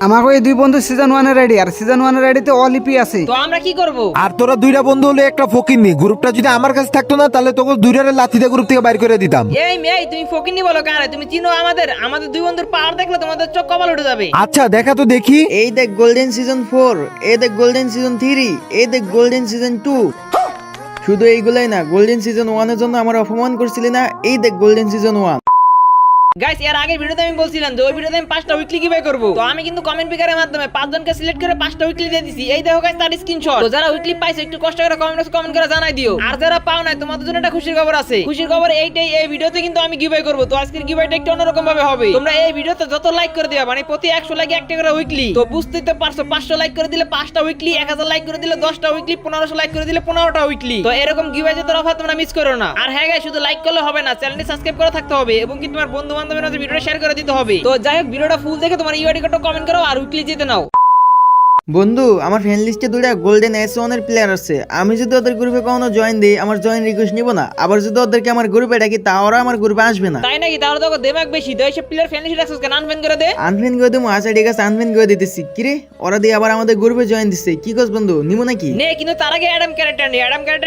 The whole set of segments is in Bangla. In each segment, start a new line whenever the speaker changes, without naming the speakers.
আমাকে এই দুই বন্ধু সিজন 1 এর আইডি আর সিজন 1 এর আইডিতে অল ইপি আছে।
তো আমরা কি করব?
আর তোরা দুইটা বন্ধু হলে একটা ফকিন্নি। গ্রুপটা যদি আমার কাছে থাকতো না তাহলে তোকে দুইটারে লাথিতে গ্রুপ থেকে বাইর করে দিতাম।
এই তুমি ফকিনি বলো কেন? তুমি চিনো আমাদের দুই বন্ধুর পাওয়ার দেখলে তোমাদের চোখ কপাল উঠে যাবে।
আচ্ছা দেখা তো দেখি।
এই দেখ গোল্ডেন সিজন 4, এই দেখ গোল্ডেন সিজন 3, এই দেখ গোল্ডেন সিজন 2। শুধু এইগুলাই না, গোল্ডেন সিজন 1 এর জন্য আমার অপমান করছিলি না, এই দেখ গোল্ডেন সিজন 1।
গাইস, এর আগের ভিডিওতে আমি বলছিলাম যে ওই ভিডিওতে আমি 5টা উইকলি কিভাবে করব। তো আমি কিন্তু কমেন্ট পিকারের মাধ্যমে 5 জনকে সিলেক্ট করে 5টা উইকলি দিয়ে দিছি। এই দেখো গাইস তার স্ক্রিনশট। তো যারা উইকলি পাইছে একটু কষ্ট করে কমেন্ট করে জানাই দিও। আর যারা পাও নাই তোমাদের জন্য একটা খুশির খবর আছে। খুশির খবর এইটাই, এই ভিডিওতে কিন্তু আমি গিভওয়ে করব। তো আজকের গিভওয়েটা একটু অন্যরকম ভাবে হবে। তোমরা এই ভিডিওতে যত লাইক করে দিবা, মানে প্রতি 100 লাইকে একটা করে উইকলি। তো বুঝতেই তো পারছো, 500 লাইক করে দিলে 5টা উইকলি, 1000 লাইক করে দিলে 10টা উইকলি, 1500 লাইক করে দিলে 15টা উইকলি। তো এরকম গিভওয়ে যে অফার তোমরা মিস করো না। আর হ্যাঁ গাইস, শুধু লাইক করলে হবে না, চ্যানেলটি সাবস্ক্রাইব করে থাকতে হবে এবং কি তোমার বন্ধু বান্ধবের মাঝে ভিডিওটা শেয়ার করে দিতে হবে। তো যাই হোক, ভিডিওটা ফুল দেখে তোমার ইউআইডি কোডটা কমেন্ট করো আর উইকলি জিতে নাও।
বন্ধু, আমার ফ্রেন্ড লিস্টে দুইটা গোল্ডেন S1 এর প্লেয়ার আছে। আমি যদি ওদের গ্রুপে কখনো জয়েন দিই, আমার জয়েন রিকোয়েস্ট নিব না। আবার যদি ওদেরকে আমার গ্রুপে ডাকি, তা ওরা আমার গ্রুপে আসবে না।
তাই নাকি? তাহলে তো দেমাগ বেশি। তো এইসব প্লেয়ার ফ্রেন্ড লিস্টে রাখছস কেন? আনফ্রেন্ড করে দে।
আনফ্রেন্ড করে দেবো? আচ্ছা ঠিক আছে, আনফ্রেন্ড করে দিতেছি। কিরে, ওরা দিয়ে আবার আমাদের গ্রুপে জয়েন দিচ্ছে। কি কস বন্ধু, নিবো নাকি?
নে, কিন্তু তার আগে অ্যাডাম ক্যারেক্টার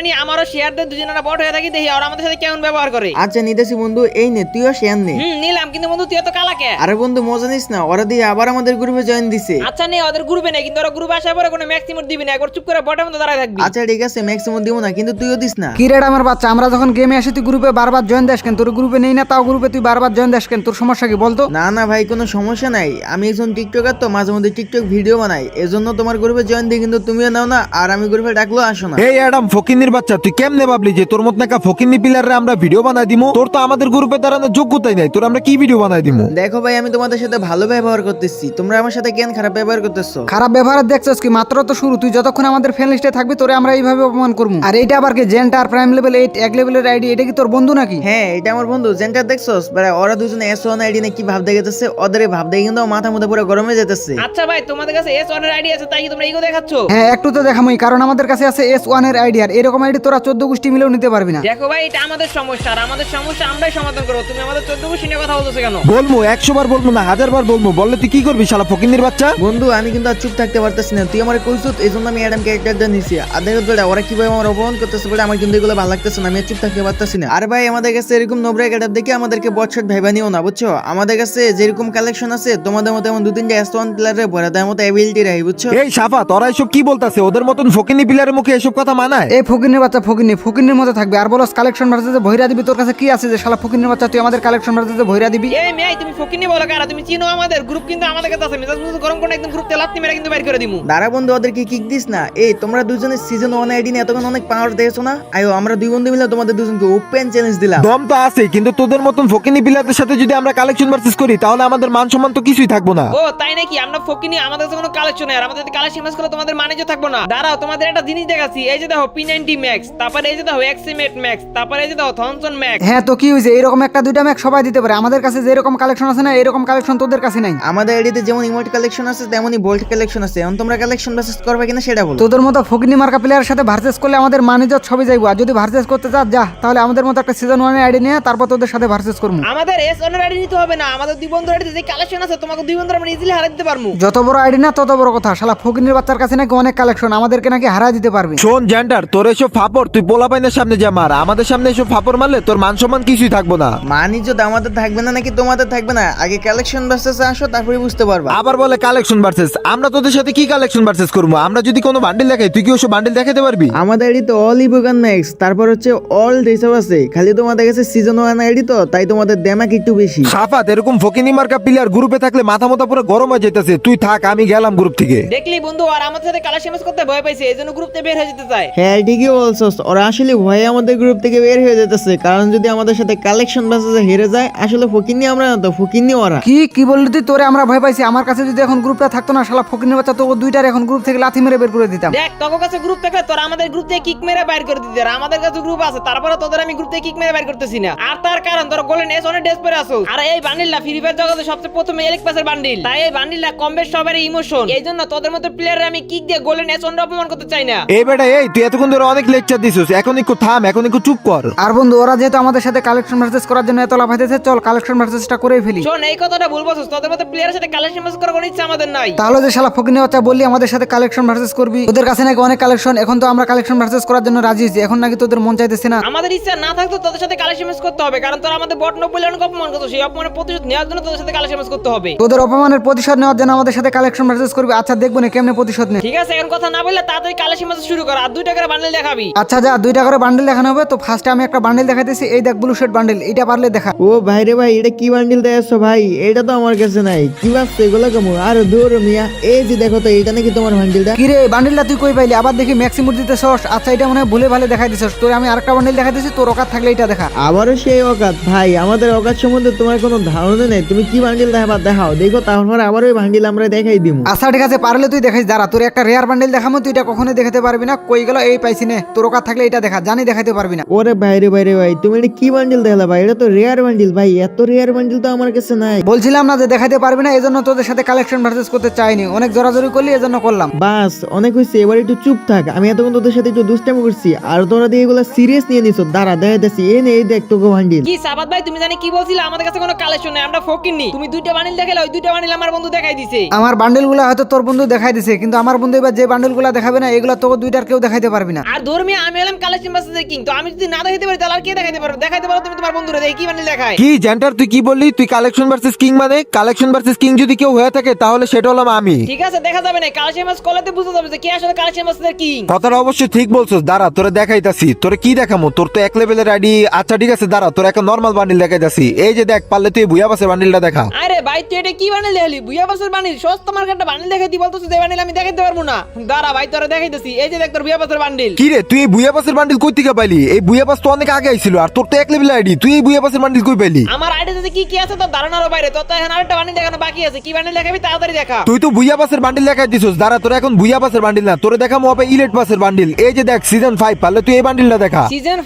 নিয়ে আমারও শেয়ার দে। দুজনেরা বট হয়ে থাকি, দেখি আর আমাদের সাথে কেমন ব্যবহার করে।
আচ্ছা নিতেছি বন্ধু, এই নে তুইও শেয়ার নে।
নিলাম, কিন্তু বন্ধু তুই তো কালা কে?
আরে বন্ধু মজা নিস না, ওরা দিয়ে আবার আমাদের গ্রুপে জয়েন দিছে।
আচ্ছা নে, ওদের গ্রুপে নেই, কিন্তু ওরা গ্রুপে আসার পরে কোনো ম্যাক্সিমাম দিবি না, একবার চুপ করে বটের মধ্যে দাঁড়ায় থাকবি।
আচ্ছা ঠিক আছে, ম্যাক্সিমাম দিব না, কিন্তু তুইও দিস না।
কি রে আমার বাচ্চা, আমরা যখন গেমে আসি তুই গ্রুপে বারবার জয়েন দেস কেন? তোর গ্রুপে নেই না, তাও গ্রুপে তুই বারবার জয়েন দেস কেন? তোর সমস্যা কি বলতো?
না না ভাই, কোনো সমস্যা নাই। আমি একজন টিকটকার, তো মাঝে মধ্যে টিকটক ভিডিও বানাই, এজন্য তোমার গ্রুপে জয়েন দিই। কিন্তু তুমিও নাও না, আর আমি গ্রুপে ডাকলেও আসো না।
এই অ্যাডাম ফকিন্নির বাচ্চা, তুই কেমনে ভাবলি যে তোর মত নাকা ফকিন্নি প্লেয়ারে আমরা ভিডিও বানাই দিমু? তোর তো আমাদের গ্রুপে দাঁড়ানোর যোগ্যতাই নাই, তোর আমরা কি ভিডিও বানাই দিমু?
দেখো ভাই, আমি তোমাদের সাথে ভালো ব্যবহার করতেছি, তোমরা আমার সাথে কেন খারাপ ব্যবহার করতেছো?
খারাপ ব্যবহার দেখছস কি? মাত্র তো শুরু। তুই যতক্ষণ আমাদের ফ্রেন্ড লিস্টে থাকবি তোরে আমরা এইভাবে অপমান করবো। আর এইটা আবার কি জেন্টার প্রাইম লেভেল 8 এক লেভেলের আইডি? এটা কি তোর বন্ধু নাকি?
হ্যাঁ, এটা আমার বন্ধু জেন্টার। দেখছোস ভাই, ওরা দুজনে S1 আইডি নিয়ে কি ভাব দেখাতেছে? ওদের এই ভাব দেখে কিন্তু আমার মাথা মধ্যে পুরো গরম হয়ে যেতেছে।
আচ্ছা ভাই, তোমাদের কাছে S1 এর আইডি আছে, তাই কি তোমরা ইগো দেখাচ্ছ?
হ্যাঁ একটু তো দেখামই, কারণ আমাদের কাছে আছে S1 এর আইডি। আর এরকম আইডি তোরা 14 গোষ্ঠী মিলেও নিতে পারবি না।
দেখো ভাই, এটা আমাদের সমস্যা, আর আমাদের সমস্যা আমরাই সমাধান করবো। তুমি আমাদের 14 গোষ্ঠী নিয়ে কথা বলতেছো কেন?
বলবো 100 বার, বলবো না 1000 বার বলবো। বললে তুই কি করবি শালা ফকিন্নির বাচ্চা?
বন্ধু, আমি কিন্তু আর চুপ থাকতে পারতেছি না। তুই আমার কইছিস, এই জন্য আমি অ্যাডাম ক্যারেক্টারটা নিছি। আর দেখো তো ওরা কিভাবে আমার অপমান করতেছে বলে আমার কিন্তু এগুলো ভালো লাগতেছে না। আমি আর চুপ থাকতে পারতেছি না। আর ভাই, আমাদের কাছে এরকম নোবরা ক্যারেক্টার দেখে আমাদেরকে বটশট ভাইবা নিও না, বুঝছো? আমাদের কাছে যেরকম কালেকশন আছে, তোমাদের মতো এমন 2-3টা S1 প্লেয়ারে ভরা দেওয়ার মতো অ্যাবিলিটি রাখি, বুঝছো?
এই সাফা, তোরা এসব কি বলতাছে? ওদের মতন ফকিন্নি প্লেয়ারের মুখে এসব কথা মানায়?
এই ফকিনের বাচ্চা ফকিনের মতো থাকবে। আর বলস কালেকশন ভার্সেসে ভৈরা দিবি। তোর কাছে কি আছে যে শালা ফকিনের বাচ্চা তুই আমাদের কালেকশন ভার্সেসে ভৈরা দিবি?
এই মেয়ে, তুমি ফকিনি বলো কারা? তুমি চিনো আমাদের গ্রুপ? কিন্তু আমাদের কাছে আছে। মেজাজ গরম করে একদম গ্রুপ তেলাত্তি মেরে কিন্তু বের করে দিমু।
দাঁড়া বন্ধু, ওদেরকে কিক দিস না। এই তোমরা দুজনে সিজন 1 আইডি নিয়ে এতক্ষণ অনেক পাওয়ার দেখেছো না? আয়ো, আমরা দুই বন্ধু মিলে তোমাদের দুজনকে ওপেন চ্যালেঞ্জ দিলাম।
দম তো আছে, কিন্তু তোদের মতন ফকিন্নি প্লেয়ারদের সাথে যদি আমরা কালেকশন ভার্সেস করি তাহলে আমাদের মান সম্মান তো কিছুই থাকবো না।
ও তাই নাকি? আমরা ফকিনি, আমাদের কাছে কোনো কালেকশন নেই। আর আমাদের কালেকশন ম্যাচ করে তোমাদের মানেজ থাকবো না। দাঁড়াও, তোমাদের একটা জিনিস দেখাচ্ছি। এই যে দেখো P90 ম্যাক্স, তারপরে এই যে দেখো XM8 ম্যাক্স, তারপরে এই যে দেখো থনসন ম্যাক্স।
হ্যাঁ তো কি হয়েছে? এরকম একটা দুইটা ম্যাক সবাই দিতে পারে। আমাদের কাছে যে এরকম কালেকশন আছে না, এরকম কালেকশন তোদের কাছে নাই।
আমাদের আইডিতে যেমন ইমোট কালেকশন আছে, তেমনই বোল্ট কালেকশন আছে। এখন তোমরা কালেকশন ভার্সেস করবে কিনা সেটা বলো।
তোদের মতো ফকিনি মার্কা প্লেয়ারের সাথে ভার্সেস করলে আমাদের মানিজত সবই যাইবো। আর যদি ভার্সেস করতে চাস যা, তাহলে আমাদের মতো একটা সিজন 1 এর আইডি নিয়ে তারপর তোদের সাথে ভার্সেস করবো।
আমাদের S1 এর আইডি নিতে হবে না। আমাদের দুই বন্ধুর আইডিতে যে কালেকশন আছে, তোমাকে দুই বন্ধুর আমরা ইজিলি হারাই দিতে পারবো।
যত বড় আইডি না তত বড় কথা। শালা ফকিনের বাচ্চার কাছে নাকি অনেক কালেকশন, আমাদেরকে নাকি হারাই দিতে পারবে।
শোন জেন্টার, তোর এসব ফাপড় তুই পোলা পাইনের সামনে যা মার। আমাদের সামনে এসব ফাপড় মারলে তোর মান সম্মান কিছুই থাকবো না।
মানিজ্য আমাদের থাকবে না নাকি তোমাদের থাকবে না? আগে কালেকশন ভার্সেস আসো, তারপরে বুঝতে পারবা।
আবার বলে কালেকশন ভার্সেস। আমরা তোদের সাথে কি কালেকশন ভার্সেস করবো? আমরা যদি কোনো বান্ডিল দেখাই, তুই কি ওসব বান্ডিল দেখাতে পারবি?
আমাদের আইডি তো অল ইভোগান ম্যাক্স, তারপর হচ্ছে অল রিসার্ভ আছে। খালি তোমাদের কাছে সিজন 1 আইডি, তো তাই তোমাদের দেমাক একটু বেশি।
সাফাত, এরকম ফকিনি মার্কা প্লেয়ার গ্রুপে থাকলে মাথা মাথা পুরো গরম হয়ে যেতেছে। তুই থাক, আমি গেলাম গ্রুপ থেকে।
দেখলি বন্ধু, আর আমাদের সাথে কালেকশন ম্যাচ করতে ভয় পাইছে, এইজন্য গ্রুপ থেকে বের হয়ে যেতে চায়।
হ্যাঁ ঠিকই বলছস, ওরা আসলে ভয়ে আমাদের গ্রুপ থেকে বের হয়ে যেতেছে। কারণ যদি আমাদের সাথে কালেকশন ভার্সেসে হেরে যায়, আসলে ফকিন্নি আমরা না, তো ফকিন্নি ওরা।
কি কি বললি তুই? তোরে আমরা ভয় পাইছি? আমার কাছে যদি এখন গ্রুপটা থাকতো না, শালা ফকিনের বাচ্চা তো তোকে দুইটার এখন গ্রুপ থেকে লাথি মেরে বের করে দিতাম।
দেখ তোর কাছে গ্রুপ থাকলে তোরা আমাদের গ্রুপ থেকে কিক মেরে বাইর করে দিতে, আর আমাদের কাছে গ্রুপ আছে তারপরে তোদের আমি গ্রুপ থেকে কিক মেরে বাইর করতেছি না। আর তার কারণ তোরা গোল্ডেন এস অনেক ড্রেস পরে আসো, আর এই বান্ডিলটা ফ্রি ফায়ার জগতে সবচেয়ে প্রথমে এলিক পাসের বান্ডিল, তাই এই বান্ডিলটা কম বেশ সবারই ইমোশন। এই জন্য তোদের মতো প্লেয়ার আমি কিক দিয়ে গোল্ডেন এস অনেক অপমান করতে চাই না।
এই বেটা এই তুই এতক্ষণ ধরে অনেক লেকচার দিছিস, এখন একটু থাম, এখন একটু চুপ কর।
আর বন্ধু ওরা যেহেতু আমাদের সাথে কালেকশন ভার্সেস করার জন্য এত লাফাইতেছে, চল কালেকশন ভার্সেসটা করেই ফেলি।
শোন এই কথাটা ভুল বলছিস, তোদের মতো প্লেয়ারের সাথে কালেকশন ম্যাচ করার কোনো ইচ্ছা আমাদের নাই।
তাহলে যে শালা ফকিনি বাচ্চা বললি আমাদের সাথে কালেকশন ভার্সেস করবি, ওদের কাছে নাকি অনেক কালেকশন, এখন তো আমরা কালেকশন ভার্সেস করার জন্য রাজি হয়েছি, এখন নাকি তোদের মন চাইতেছে না?
আমাদের ইচ্ছা না থাকতো তোদের সাথে কালেকশন ম্যাচ করতে হবে, কারণ তোরা আমাদের বট নো বলে অনেক অপমান করতো, সেই অপমানের প্রতিশোধ নেওয়ার জন্য তোদের সাথে কালেকশন ম্যাচ করতে হবে।
তোদের অপমানের প্রতিশোধ নেওয়ার জন্য আমাদের সাথে কালেকশন ভার্সেস করবি। আচ্ছা দেখবো না কেমনে প্রতিশোধ নে।
ঠিক আছে এখন কথা না বললে তাড়াতাড়ি কালেকশন ম্যাচ শুরু কর, আর 2 টাকার বান্ডেল দেখাবি।
আচ্ছা যা 2টা করে বান্ডেল দেখানো হবে। তো ফার্স্টে আমি একটা বান্ডেল দেখাইতেছি, এই দেখ ব্লু শেড বান্ডেল, এটা পারলে দেখা।
ও ভাই রে ভাই, এটা কি বান্ডিল দেখাচ্ছো ভাই? এটা তো আমার কাছে নাই, কি ভাবছো এগুলো কেমন? আর দূর মিয়া, এই যে দেখো তো, এটা নাকি তোমার বান্ডিলটা?
কি রে বান্ডেলটা তুই কই পাইলি? আবার দেখি ম্যাক্সিমুর দিতে সস। আচ্ছা এটা মনে হয় ভুলে ভালে দেখাই দিছস। তোর আমি আরেকটা বান্ডেল দেখাইতেছি, তোর অকাত থাকলে এটা দেখা।
আবারও সেই অকাত? ভাই আমাদের অকাত সম্বন্ধে তোমার কোনো ধারণা নেই, তুমি কি বান্ডিল দেখাবা দেখাও, দেখো তারপর আবার ওই বান্ডিল আমরা দেখাই দিব।
আচ্ছা ঠিক আছে, পারলে তুই দেখাইস। দাঁড়া তোর একটা রেয়ার বান্ডেল দেখামো, তুই এটা কখনোই দেখাতে পারবি না। কই গেল? এই পাইছি নে, তোর অকাত থাকলে এটা দেখা, জানি দেখাতে পারবি না।
ওরে ভাই রে ভাই রে ভাই, তুমি এটা কি বান্ডিল দেখালা ভাই? এটা তো রেয়ার বান্ডিল ভাই, এত রেয়ার বান্ডিল তো আমার কাছে নাই।
বলছিলাম না যে দেখাতে পারবি না, এজন্য তোদের সাথে কালেকশন ভার্সেস করতে চাইনি, অনেক জোরাজোরি করলি এজন্য করলাম।
বাস অনেক হয়েছে, এবার একটু চুপ থাক। আমি এতক্ষণ তোদের সাথে একটু দুষ্টামি করছি, আর তোরা দিয়ে এগুলো সিরিয়াস নিয়ে নিছো। দাঁড়া দেখাইতেছি, এই দেখ তোকে বান্ডিল।
কি সাবাত ভাই তুমি জানি কি বলছিলে, আমাদের কাছে কোনো কালেকশন নাই, আমরা ফকিরনি। তুমি 2টা বান্ডেল দেখালে, ওই 2টা বান্ডেল আমার বন্ধু দেখাই দিছে।
আমার বান্ডেলগুলো হয়তো তোর বন্ধু দেখাই দিছে, কিন্তু আমার বন্ধু এবার যে বান্ডেলগুলো দেখাবে না, এগুলো তোকে 2টার কেউ দেখাইতে পারবি না।
আর ধর্মীয় আমি হলাম কালেকশন ভার্সেস কিং, তো আমি যদি না দেখাইতে পারি তাহলে আর কে দেখাইতে পারবে? দেখাইতে পারো তুমি তোমার বন্ধুরে, দেখি কি বান্ডেল দেখায়।
কি জেন্টার তুই কি বললি? তুই কালেকশন ভার্সেস কিং মানে? কালেকশন ভার্সেস কিং যদি কেউ হয়ে থাকে তাহলে সেটা হলাম আমি।
ঠিক আছে দেখা যাবে না, কালেকশন ম্যাচ করলে বুঝতে যাবে যে কে আসলে কালেকশন ভার্সেস কিং।
কথাটা অবশ্যই ঠিক বলছস। দাঁড়া তোরে দেখাইতাছি। তোরে কি দেখামু? তোর তো 1 লেভেলের আইডি। আচ্ছা ঠিক আছে দাঁড়া, তোর একটা নরমাল বান্ডিল দেখাইতাছি। এই যে দেখ, পারলে তুই ভুয়া বাসের বান্ডিলটা দেখা।
আরে ভাই তুই এটা কি বান্ডেল দেখালি? বুয়া বাসের বান্ডেল? সস্তা মার্কেটটা বান্ডেল দেখাইতি বলতেছিস, যে বান্ডেল আমি দেখাইতে পারবো না। দাঁড়া ভাই তোরা দেখাইতেছি, এই যে দেখ তোর বুয়া বাসের বান্ডেল।
কি রে তুই এই ভুয়া বাসের বান্ডিল কই থেকে পাইলি? এই ভুয়া বাস তো অনেক আগে আইছিল, আর তোর তো 1 লেভেলের আইডি, তুই এই ভুয়া বাসের বান্ডিল কই পাইলি?
আমার আইডিতে কি কি আছে তোর ধারণার বাইরে। তোর তো এখন আরেকটা বান্ডেল দেখানো বাকি আছে, কি বান্ডেল দেখাবি তাড়াতাড়ি দেখা।
তুই তো ভুয়া বাসের বান্ডিল দেখাই দিছস। দাঁড়া তোর এখন ভুয়া বাসের বান্ডিল না, তোরে দেখামু হবে ইলেট বাসের বান্ডিল। এই যে দেখ সিজন 5, পারলে তুই এই বান্ডিলটা দেখা।
সিজন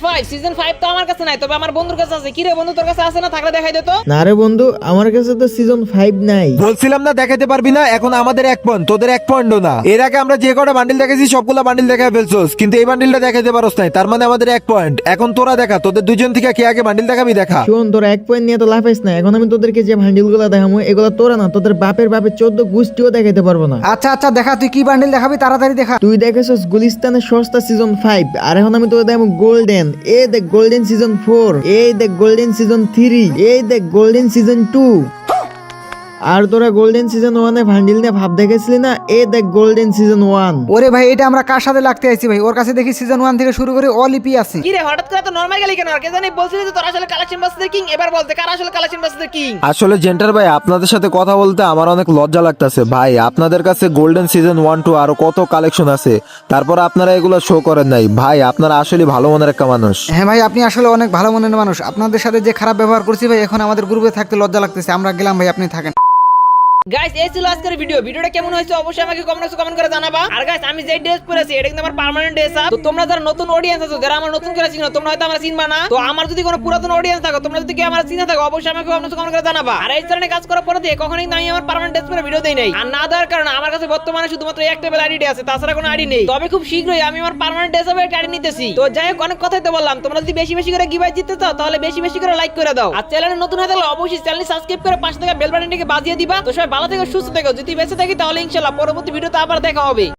5 তো আমার কাছে নাই, তবে আমার বন্ধুর কাছে আছে। কি রে বন্ধু তোর কাছে আছে না? থাকলে দেখাই দে তো।
না রে বন্ধু, আমার কাছে তো সিজন 5 নাই।
বলছিলাম না দেখাতে পারবি না? এখন আমাদের 1 পয়েন্ট, তোদের 1 পয়েন্টও না। এর আগে আমরা যে কটা বান্ডিল দেখাইছি সবগুলা বান্ডিল দেখাই ফেলছস, কিন্তু এই বান্ডিলটা দেখাইতে পারোস নাই, তার মানে আমাদের 1 পয়েন্ট। এখন তোরা দেখা, তোদের দুজন থেকে কে আগে বান্ডিল দেখাবি দেখা।
শোন, তোরা 1 পয়েন্ট নিয়ে তো লাফাইস না। এখন আমি তোদেরকে যে বান্ডিল গুলো দেখাবো, এগুলো তোরা না, তোদের বাপের 14 গোষ্ঠীও দেখাইতে পারবো না।
আচ্ছা আচ্ছা দেখা, তুই কি বান্ডেল দেখাবি তাড়াতাড়ি দেখা।
তুই দেখেছস গুলিস্তানের সস্তা সিজন 5, আর এখন আমি তোদের দেখাবো গোল্ডেন। এই দেখ গোল্ডেন সিজন 4, এই দেখ গোল্ডেন সিজন 3, এই দেখ গোল্ডেন সিজন 2। আর তোরা গোল্ডেন সিজন 1 ভান্ডিল নিয়ে ভাব দেখেছিলি না? এই দেখ গোল্ডেন সিজন 1।
ওরে ভাই এটা আমরা কার সাথে লাগতে আইছি ভাই? ওর কাছে দেখি সিজন 1 থেকে শুরু করে অল ইপি আছে।
কি রে হঠাৎ করে তো নরমাল গেলি কেন? আর কে জানি বলছিলি যে তোর আসলে কালেকশন ভার্সেস কিং। এবার বলতে কার আসলে কালেকশন ভার্সেস কিং?
আসলে জেন্টার ভাই আপনাদের সাথে কথা বলতে আমার অনেক লজ্জা লাগতেছে ভাই। আপনাদের কাছে গোল্ডেন সিজন 1 2 আরো কত কালেকশন আছে, তারপর আপনারা এগুলো শো করেন নাই ভাই। আপনারা আসলে ভালো মনের একটা মানুষ।
হ্যাঁ ভাই আপনি আসলে অনেক ভালো মনের মানুষ। আপনাদের সাথে যে খারাপ ব্যবহার করছি ভাই, এখন আমাদের গ্রুপে থাকতে লজ্জা লাগতেছে। আমরা গেলাম ভাই, আপনি থাকেন।
গাইস এই ছিল আজকের ভিডিওটা কেমন হয়েছে অবশ্যই আমাকে কমেন্ট করে জানাবা। আর গাইস আমি যে ড্রেস পরেছি এটা কিন্তু আমার পার্মানেন্ট ড্রেস। তো তোমরা যারা নতুন অডিয়েন্স আছো, যারা আমার নতুন করে চিনো, তোমরা হয়তো আমার চিনবা না। তো আমার যদি কোনো পুরাতন অডিয়েন্স থাকো, তোমরা যদি কি আমার চিনা থাকো, অবশ্যই আমাকে কমেন্ট করে জানাবা। আর এই ধরনের কাজ করার পরে দিয়ে কখনোই আমি আমার পার্মানেন্ট ড্রেস পরে ভিডিও দেই নাই। আর না দেওয়ার কারণে আমার কাছে বর্তমানে শুধুমাত্র একটা লেভেল আইডি আছে, তাছাড়া কোনো আইডি নেই। তবে খুব শীঘ্রই আমি আমার পার্মানেন্ট ড্রেস হবে আইডি নিতেছি। তো যাই হোক অনেক কথাই তো বললাম, তোমরা যদি বেশি বেশি করে গিভাই জিততে চাও তাহলে বেশি বেশি করে লাইক করে দাও। আর চ্যানেলে নতুন হয়ে থাকলে অবশ্যই চ্যানেল সাবস্ক্রাইব করে পাশে থাকা বেল বাটনটিকে বাজিয়ে দিবা। তো সবাই ভালো থেকো, সুস্থ থেকো। যদি বেঁচে থাকি তাহলে ইনশাআল্লাহ পরবর্তী ভিডিওতে আবার দেখা হবে।